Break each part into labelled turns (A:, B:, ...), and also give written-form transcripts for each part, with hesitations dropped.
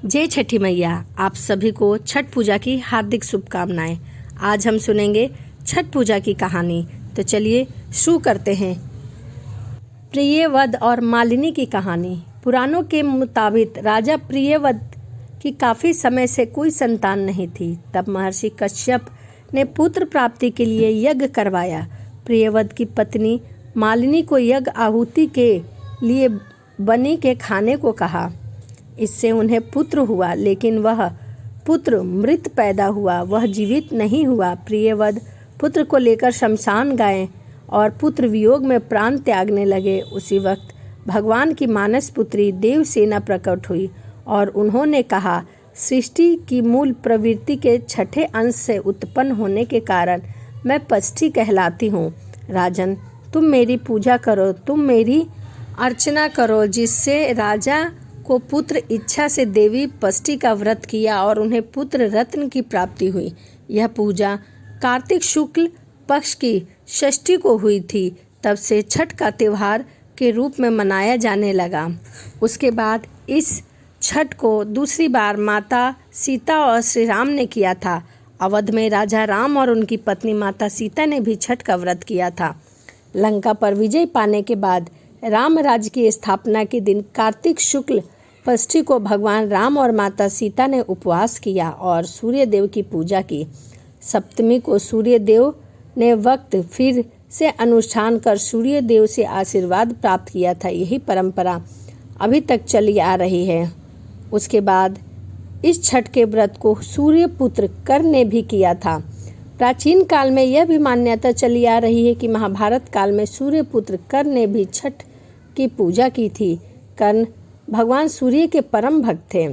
A: जय छठी मैया। आप सभी को छठ पूजा की हार्दिक शुभकामनाएं। आज हम सुनेंगे छठ पूजा की कहानी। तो चलिए शुरू करते हैं। प्रियव्रत और मालिनी की कहानी। पुराणों के मुताबिक राजा प्रियव्रत की काफ़ी समय से कोई संतान नहीं थी। तब महर्षि कश्यप ने पुत्र प्राप्ति के लिए यज्ञ करवाया। प्रियव्रत की पत्नी मालिनी को यज्ञ आहुति के लिए बनी के खाने को कहा। इससे उन्हें पुत्र हुआ, लेकिन वह पुत्र मृत पैदा हुआ, वह जीवित नहीं हुआ। प्रियव्रत पुत्र को लेकर शमशान गए और पुत्र वियोग में प्राण त्यागने लगे। उसी वक्त भगवान की मानस पुत्री देवसेना प्रकट हुई और उन्होंने कहा, सृष्टि की मूल प्रवृत्ति के छठे अंश से उत्पन्न होने के कारण मैं पष्ठी कहलाती हूँ। राजन, तुम मेरी पूजा करो, तुम मेरी अर्चना करो। जिससे राजा को पुत्र इच्छा से देवी पष्ठी का व्रत किया और उन्हें पुत्र रत्न की प्राप्ति हुई। यह पूजा कार्तिक शुक्ल पक्ष की षष्ठी को हुई थी। तब से छठ का त्योहार के रूप में मनाया जाने लगा। उसके बाद इस छठ को दूसरी बार माता सीता और श्री राम ने किया था। अवध में राजा राम और उनकी पत्नी माता सीता ने भी छठ का व्रत किया था। लंका पर विजय पाने के बाद राम राज्य की स्थापना के दिन कार्तिक शुक्ल षष्ठी को भगवान राम और माता सीता ने उपवास किया और सूर्य देव की पूजा की। सप्तमी को सूर्य देव ने वक्त फिर से अनुष्ठान कर सूर्य देव से आशीर्वाद प्राप्त किया था। यही परंपरा अभी तक चली आ रही है। उसके बाद इस छठ के व्रत को सूर्य पुत्र कर्ण ने भी किया था। प्राचीन काल में यह भी मान्यता चली आ रही है कि महाभारत काल में सूर्य पुत्र कर्ण ने भी छठ की पूजा की थी। कर्ण भगवान सूर्य के परम भक्त थे।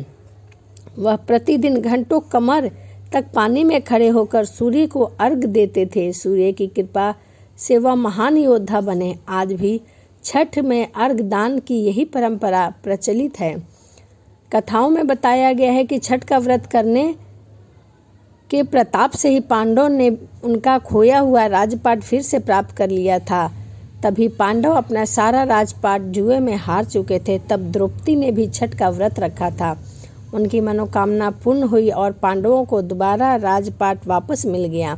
A: वह प्रतिदिन घंटों कमर तक पानी में खड़े होकर सूर्य को अर्घ देते थे। सूर्य की कृपा से वह महान योद्धा बने। आज भी छठ में अर्घ दान की यही परंपरा प्रचलित है। कथाओं में बताया गया है कि छठ का व्रत करने के प्रताप से ही पांडवों ने उनका खोया हुआ राजपाट फिर से प्राप्त कर लिया था। तभी पांडव अपना सारा राजपाट जुए में हार चुके थे। तब द्रौपदी ने भी छठ का व्रत रखा था। उनकी मनोकामना पूर्ण हुई और पांडवों को दोबारा राजपाट वापस मिल गया।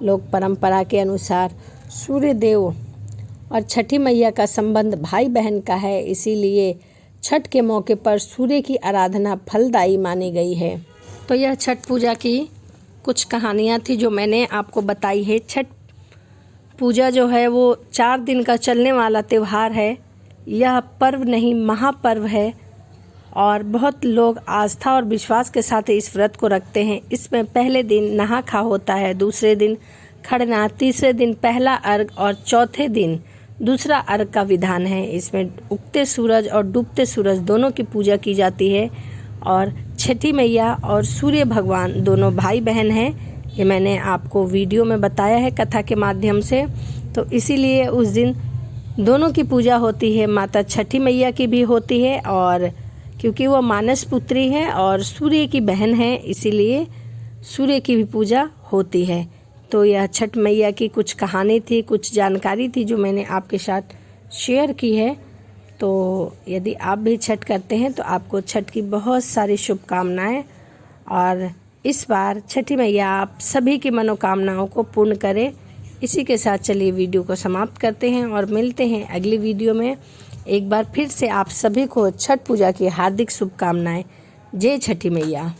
A: लोक परंपरा के अनुसार सूर्य देव और छठी मैया का संबंध भाई बहन का है। इसीलिए छठ के मौके पर सूर्य की आराधना फलदायी मानी गई है। तो यह छठ पूजा की कुछ कहानियाँ थी जो मैंने आपको बताई है। छठ पूजा जो है वो 4 दिन का चलने वाला त्यौहार है। यह पर्व नहीं, महापर्व है और बहुत लोग आस्था और विश्वास के साथ इस व्रत को रखते हैं। इसमें पहले दिन नहा खा होता है, दूसरे दिन खड़ना, तीसरे दिन पहला अर्घ और चौथे दिन दूसरा अर्घ का विधान है। इसमें उगते सूरज और डूबते सूरज दोनों की पूजा की जाती है और छठी मैया और सूर्य भगवान दोनों भाई बहन हैं। ये मैंने आपको वीडियो में बताया है कथा के माध्यम से। तो इसीलिए उस दिन दोनों की पूजा होती है। माता छठी मैया की भी होती है और क्योंकि वो मानस पुत्री है और सूर्य की बहन है, इसीलिए सूर्य की भी पूजा होती है। तो यह छठ मैया की कुछ कहानी थी, कुछ जानकारी थी जो मैंने आपके साथ शेयर की है। तो यदि आप भी छठ करते हैं तो आपको छठ की बहुत सारी शुभकामनाएं और इस बार छठी मैया आप सभी की मनोकामनाओं को पूर्ण करें। इसी के साथ चलिए वीडियो को समाप्त करते हैं और मिलते हैं अगली वीडियो में। एक बार फिर से आप सभी को छठ पूजा की हार्दिक शुभकामनाएं। जय छठी मैया।